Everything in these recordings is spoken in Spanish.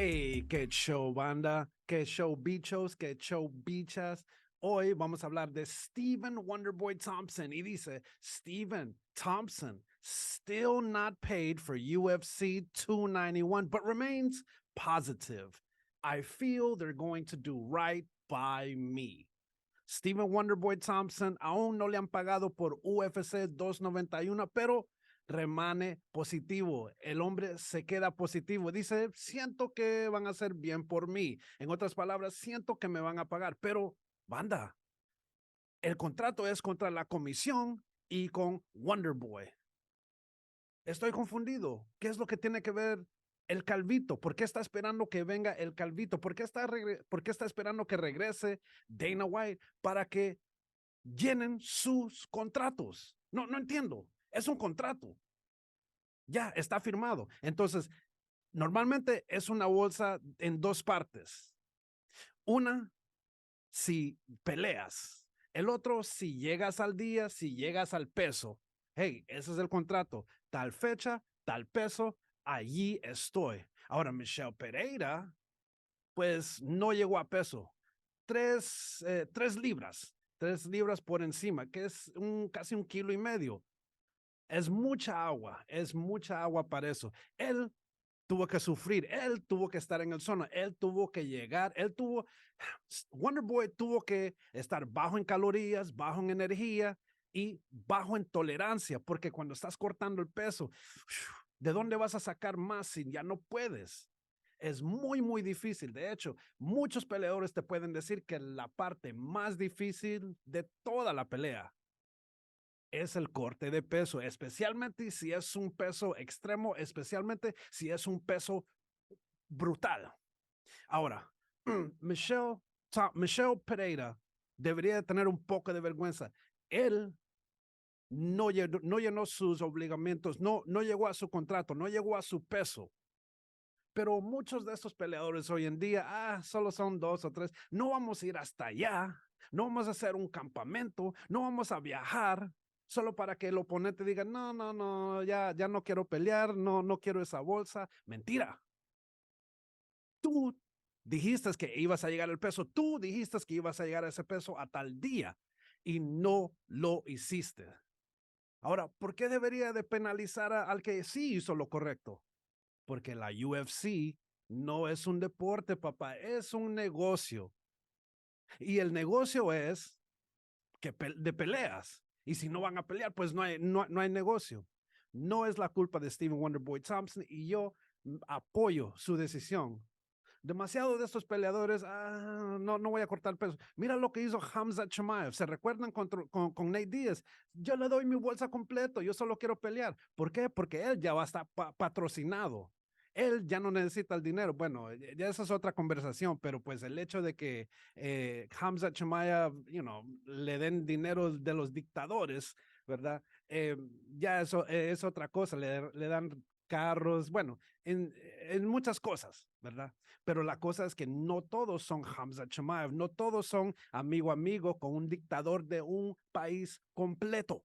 Hey, qué show, banda, qué show, bichos, qué show, bichas. Hoy vamos a hablar de Stephen Wonderboy Thompson. Y dice, Stephen Thompson, still not paid for UFC 291, but remains positive. I feel they're going to do right by me. Stephen Wonderboy Thompson aún no le han pagado por UFC 291, pero remane positivo. El hombre se queda positivo. Dice, siento que van a hacer bien por mí. En otras palabras, siento que me van a pagar, pero banda, el contrato es contra la comisión y con Wonderboy. Estoy confundido. ¿Qué es lo que tiene que ver el Calvito? ¿Por qué está esperando que venga el Calvito? ¿Por qué está esperando que regrese Dana White para que llenen sus contratos? No entiendo. Es un contrato. Ya está firmado. Entonces, normalmente es una bolsa en dos partes. Una, si peleas. El otro, si llegas al día, si llegas al peso. Hey, ese es el contrato. Tal fecha, tal peso, allí estoy. Ahora, Michelle Pereira, pues no llegó a peso. 3 libras por encima, que es casi 1,5 kilos. Es mucha agua para eso. Él tuvo que sufrir, él tuvo que estar en el zona, él tuvo que llegar, Wonderboy tuvo que estar bajo en calorías, bajo en energía y bajo en tolerancia, porque cuando estás cortando el peso, ¿de dónde vas a sacar más si ya no puedes? Es muy, muy difícil. De hecho, muchos peleadores te pueden decir que la parte más difícil de toda la pelea es el corte de peso, especialmente si es un peso extremo, especialmente si es un peso brutal. Ahora, Michelle, Michelle Pereira debería tener un poco de vergüenza. Él no llenó sus obligamientos, no llegó a su contrato, no llegó a su peso. Pero muchos de estos peleadores hoy en día, solo son 2 o 3. No vamos a ir hasta allá, no vamos a hacer un campamento, no vamos a viajar solo para que el oponente diga, no, ya no quiero pelear, no quiero esa bolsa. Mentira. Tú dijiste que ibas a llegar al peso, tú dijiste que ibas a llegar a ese peso a tal día y no lo hiciste. Ahora, ¿por qué debería de penalizar al que sí hizo lo correcto? Porque la UFC no es un deporte, papá, es un negocio. Y el negocio es que de peleas. Y si no van a pelear, pues no hay negocio. No es la culpa de Stephen Wonderboy Thompson y yo apoyo su decisión. Demasiado de estos peleadores, no voy a cortar peso. Mira lo que hizo Hamza Chimaev. ¿Se recuerdan con Nate Diaz? Yo le doy mi bolsa completo, yo solo quiero pelear. ¿Por qué? Porque él ya va a estar patrocinado. Él ya no necesita el dinero. Bueno, ya esa es otra conversación, pero pues el hecho de que Hamza Chimaev, le den dinero de los dictadores, ¿verdad? Ya eso es otra cosa. Le dan carros, bueno, en muchas cosas, ¿verdad? Pero la cosa es que no todos son Hamza Chimaev, no todos son amigo con un dictador de un país completo.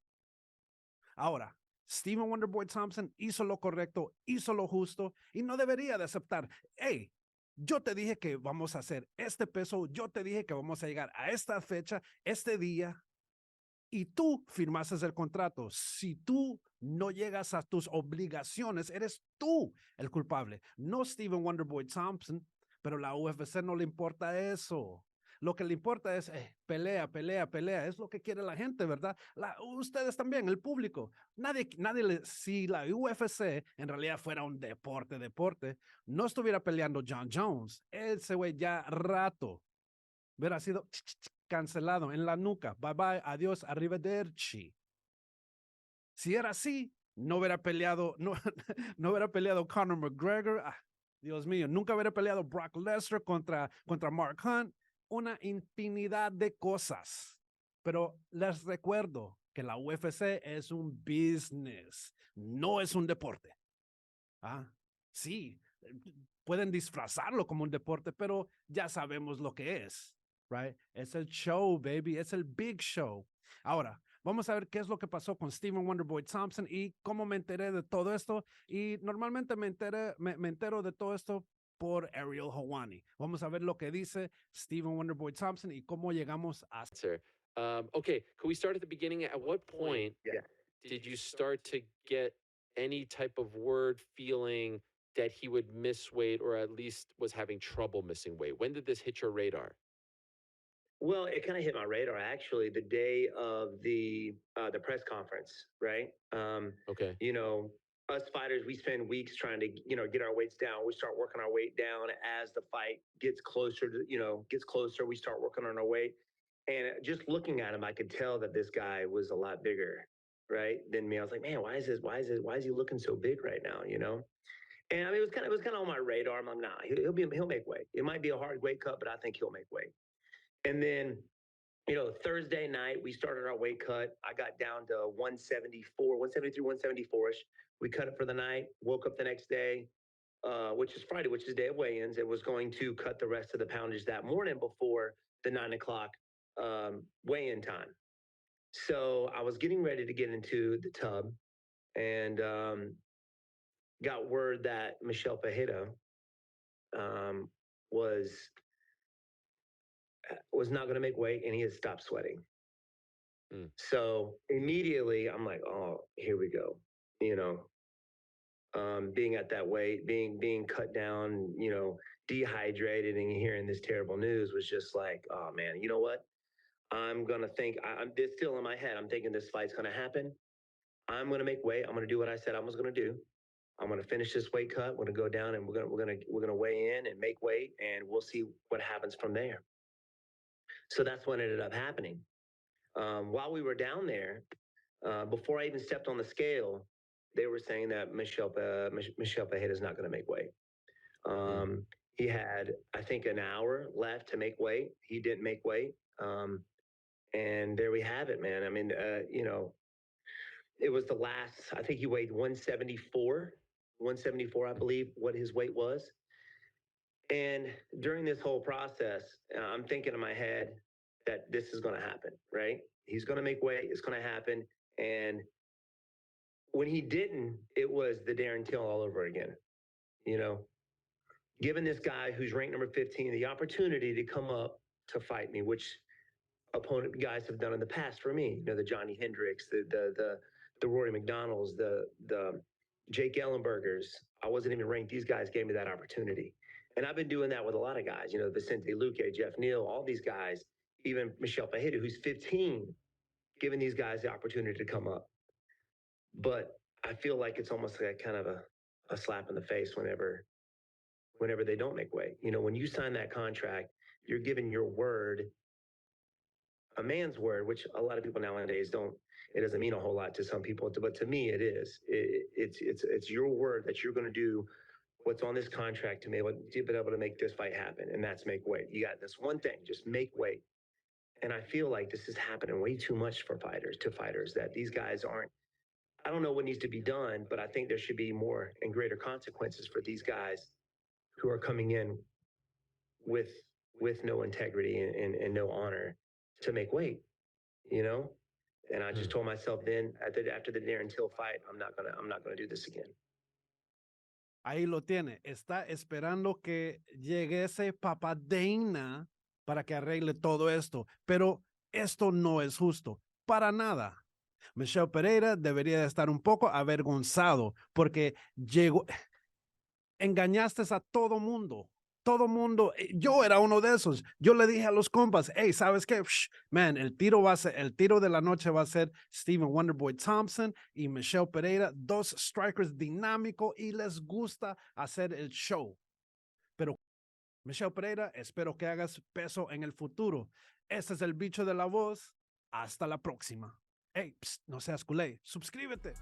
Ahora, Stephen Wonderboy Thompson hizo lo correcto, hizo lo justo y no debería de aceptar, hey, yo te dije que vamos a hacer este peso, yo te dije que vamos a llegar a esta fecha, este día, y tú firmaste el contrato. Si tú no llegas a tus obligaciones, eres tú el culpable, no Stephen Wonderboy Thompson, pero la UFC no le importa eso. Lo que le importa es pelea, pelea, pelea. Es lo que quiere la gente, ¿verdad? Ustedes también, el público. Si la UFC en realidad fuera un deporte, no estuviera peleando John Jones. Ese güey ya rato hubiera sido cancelado en la nuca. Bye bye, adiós, arrivederci. Si era así, no hubiera peleado, no hubiera peleado Conor McGregor. Dios mío, nunca hubiera peleado Brock Lesnar contra Mark Hunt. Una infinidad de cosas. Pero les recuerdo que la UFC es un business, no es un deporte. Sí, pueden disfrazarlo como un deporte, pero ya sabemos lo que es. Right? Es el show, baby, es el big show. Ahora, vamos a ver qué es lo que pasó con Stephen Wonderboy Thompson y cómo me enteré de todo esto. Y normalmente me entero de todo esto por Ariel Helwani. Vamos a ver lo que dice Stephen Wonderboy Thompson y cómo llegamos a... Okay, can we start at the beginning? At what point did you start to get any type of word feeling that he would miss weight or at least was having trouble missing weight? When did this hit your radar? Well, it kind of hit my radar actually the day of the press conference, right? Okay. You know, us fighters, we spend weeks trying to get our weights down. We start working our weight down as the fight gets closer to gets closer. We start working on our weight, and just looking at him, I could tell that this guy was a lot bigger, right, than me. I was like, man, why is he looking so big right now? You know. And I mean, it was kind of on my radar. I'm like, nah, he'll make weight. It might be a hard weight cut, but I think he'll make weight. And then, Thursday night, we started our weight cut. I got down to 174, 173, 174 ish. We cut it for the night, woke up the next day, which is Friday, which is the day of weigh ins, and was going to cut the rest of the poundage that morning before the 9 o'clock weigh in time. So I was getting ready to get into the tub and got word that Michelle Pajeda was not going to make weight and he had stopped sweating. So immediately I'm like, oh, here we go. Being at that weight, being cut down, dehydrated and hearing this terrible news was just like, oh man, you know what? I'm going to think, I'm this still in my head. I'm thinking this fight's going to happen. I'm going to make weight. I'm going to do what I said I was going to do. I'm going to finish this weight cut. We're going to go down and we're going to weigh in and make weight and we'll see what happens from there. So that's what ended up happening. While we were down there, before I even stepped on the scale, they were saying that Michelle Pajeda is not going to make weight. He had, I think, an hour left to make weight. He didn't make weight. And there we have it, man. I mean, it was the last, I think he weighed 174, I believe, what his weight was. And during this whole process, I'm thinking in my head that this is going to happen, right? He's going to make weight. It's going to happen. And when he didn't, it was the Darren Till all over again. Giving this guy who's ranked number 15 the opportunity to come up to fight me, which opponent guys have done in the past for me. The Johnny Hendricks, the Rory McDonald's, the Jake Ellenbergers. I wasn't even ranked. These guys gave me that opportunity. And I've been doing that with a lot of guys, Vicente Luque, Jeff Neal, all these guys, even Michelle Pajeda, who's 15, giving these guys the opportunity to come up. But I feel like it's almost like kind of a slap in the face whenever they don't make weight. When you sign that contract, you're giving your word, a man's word, which a lot of people nowadays don't. It doesn't mean a whole lot to some people, but to me, it is. It's your word that you're going to do what's on this contract to be able to make this fight happen, and that's make weight. You got this one thing, just make weight. And I feel like this is happening way too much for fighters, that these guys aren't. I don't know what needs to be done, but I think there should be more and greater consequences for these guys who are coming in with no integrity and no honor to make weight, And I just told myself then after the Darren Till fight, I'm not gonna do this again. Ahí lo tiene. Está esperando que llegue ese papadeina para que arregle todo esto. Pero esto no es justo. Para nada. Michelle Pereira debería de estar un poco avergonzado porque engañaste a todo mundo. Todo mundo, yo era uno de esos. Yo le dije a los compas, hey, ¿sabes qué? Man, el tiro de la noche va a ser Stephen Wonderboy Thompson y Michelle Pereira, dos strikers dinámicos y les gusta hacer el show. Pero Michelle Pereira, espero que hagas peso en el futuro. Este es el bicho de la voz. Hasta la próxima. Hey, no seas culé. Suscríbete.